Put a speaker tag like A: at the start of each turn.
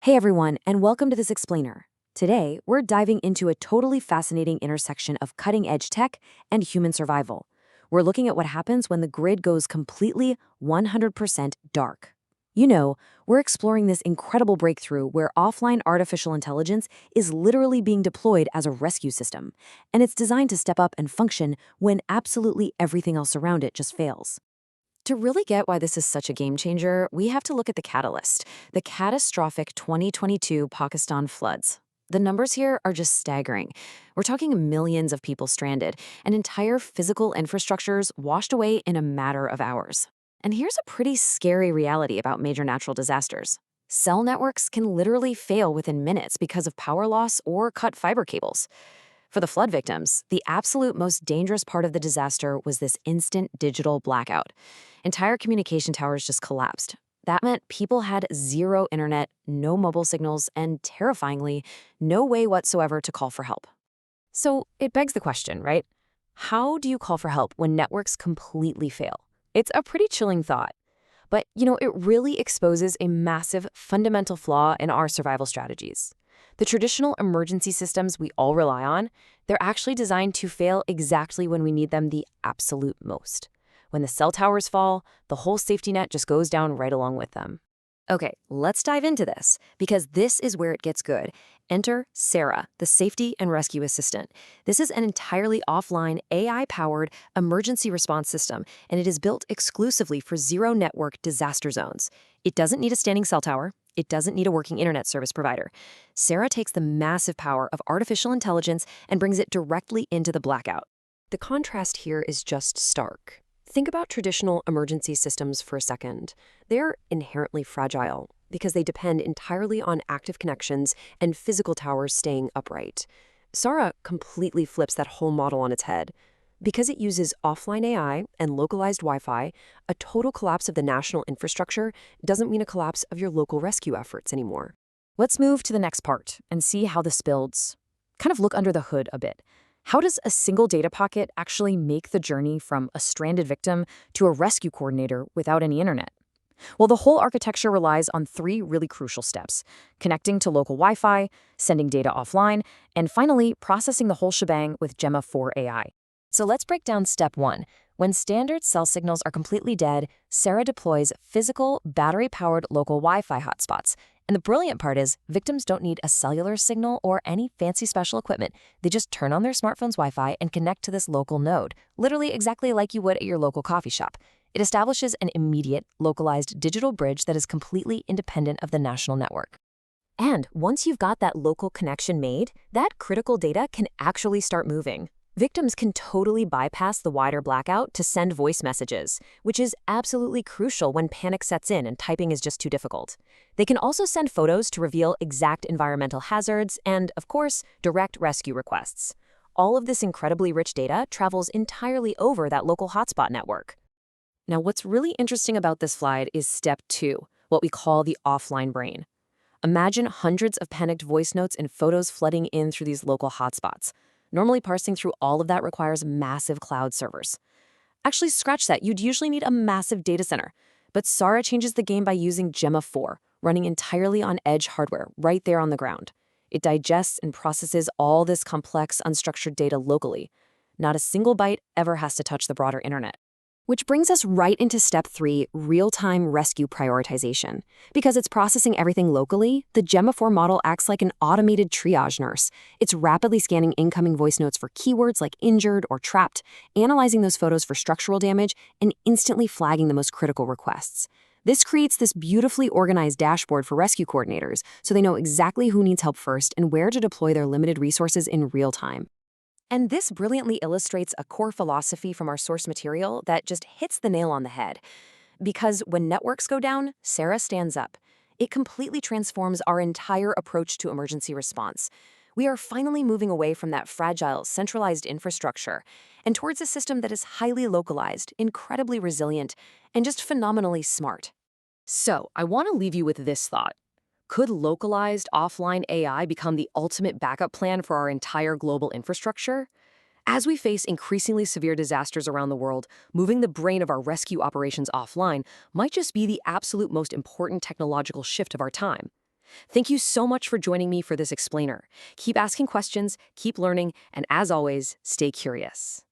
A: Hey everyone, and welcome to this explainer. Today, we're diving into a totally fascinating intersection of cutting-edge tech and human survival. We're looking at what happens when the grid goes completely 100% dark. We're exploring this incredible breakthrough where offline artificial intelligence is literally being deployed as a rescue system, and it's designed to step up and function when absolutely everything else around it just fails. To really get why this is such a game changer, we have to look at the catalyst, the catastrophic 2022 Pakistan floods. The numbers here are just staggering. We're talking millions of people stranded, and entire physical infrastructures washed away in a matter of hours. And here's a pretty scary reality about major natural disasters. Cell networks can literally fail within minutes because of power loss or cut fiber cables. For the flood victims, the absolute most dangerous part of the disaster was this instant digital blackout. Entire communication towers just collapsed. That meant people had zero internet, no mobile signals, and terrifyingly, no way whatsoever to call for help. So it begs the question, right? How do you call for help when networks completely fail? It's a pretty chilling thought. But, it really exposes a massive fundamental flaw in our survival strategies. The traditional emergency systems we all rely on, they're actually designed to fail exactly when we need them the absolute most. When the cell towers fall, the whole safety net just goes down right along with them. Okay, let's dive into this, because this is where it gets good. Enter SARA, the Safety and Rescue Assistant. This is an entirely offline, AI-powered emergency response system, and it is built exclusively for zero-network disaster zones. It doesn't need a standing cell tower. It doesn't need a working internet service provider. SARA takes the massive power of artificial intelligence and brings it directly into the blackout. The contrast here is just stark. Think about traditional emergency systems for a second. They're inherently fragile because they depend entirely on active connections and physical towers staying upright. SARA completely flips that whole model on its head. Because it uses offline AI and localized Wi-Fi, a total collapse of the national infrastructure doesn't mean a collapse of your local rescue efforts anymore. Let's move to the next part and see how this builds. Kind of look under the hood a bit. How does a single data pocket actually make the journey from a stranded victim to a rescue coordinator without any internet? Well, the whole architecture relies on three really crucial steps: connecting to local Wi-Fi, sending data offline, and finally processing the whole shebang with Gemma 4 AI. So let's break down step one. When standard cell signals are completely dead, SARA deploys physical, battery-powered local Wi-Fi hotspots. And the brilliant part is, victims don't need a cellular signal or any fancy special equipment. They just turn on their smartphone's Wi-Fi and connect to this local node, literally exactly like you would at your local coffee shop. It establishes an immediate, localized digital bridge that is completely independent of the national network. And once you've got that local connection made, that critical data can actually start moving. Victims can totally bypass the wider blackout to send voice messages, which is absolutely crucial when panic sets in and typing is just too difficult. They can also send photos to reveal exact environmental hazards and, of course, direct rescue requests. All of this incredibly rich data travels entirely over that local hotspot network. Now, what's really interesting about this slide is step two, what we call the offline brain. Imagine hundreds of panicked voice notes and photos flooding in through these local hotspots. Normally, parsing through all of that requires massive cloud servers. Actually, scratch that. You'd usually need a massive data center. But SARA changes the game by using Gemma 4, running entirely on edge hardware right there on the ground. It digests and processes all this complex, unstructured data locally. Not a single byte ever has to touch the broader internet. Which brings us right into step three, real-time rescue prioritization. Because it's processing everything locally, the Gemma 4 model acts like an automated triage nurse. It's rapidly scanning incoming voice notes for keywords like injured or trapped, analyzing those photos for structural damage, and instantly flagging the most critical requests. This creates this beautifully organized dashboard for rescue coordinators, so they know exactly who needs help first and where to deploy their limited resources in real time. And this brilliantly illustrates a core philosophy from our source material that just hits the nail on the head. Because when networks go down, SARA stands up. It completely transforms our entire approach to emergency response. We are finally moving away from that fragile, centralized infrastructure and towards a system that is highly localized, incredibly resilient, and just phenomenally smart. So, I want to leave you with this thought. Could localized offline AI become the ultimate backup plan for our entire global infrastructure? As we face increasingly severe disasters around the world, moving the brain of our rescue operations offline might just be the absolute most important technological shift of our time. Thank you so much for joining me for this explainer. Keep asking questions, keep learning, and as always, stay curious.